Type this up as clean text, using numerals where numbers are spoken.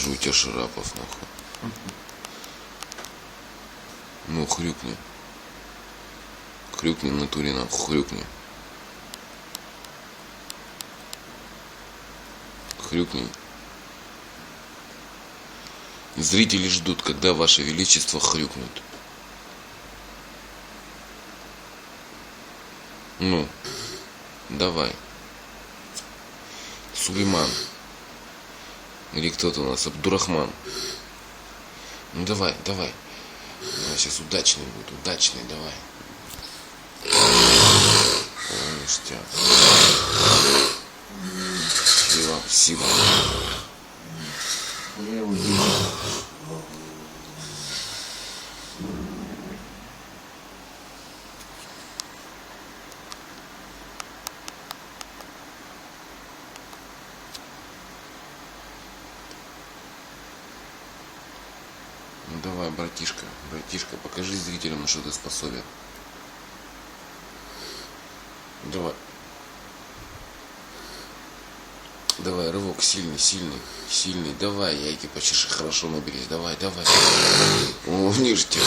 скажу, у тебя Шарапов, нахуй. Ну, хрюкни. Хрюкни в натуре, нахуй, хрюкни. Хрюкни. Зрители ждут, когда Ваше Величество хрюкнут. Ну, давай. Сулейман. Или кто-то у нас, Абдурахман. Ну давай, давай. Давай, сейчас удачный будет, удачный, давай. О, ништяк. Спасибо. Я его вижу. Ну давай, братишка, братишка, покажи зрителям, на что ты способен. Давай. Давай, рывок сильный, сильный, сильный. Давай, яйки почеши, хорошо наберись. Давай, давай. О, ништяк.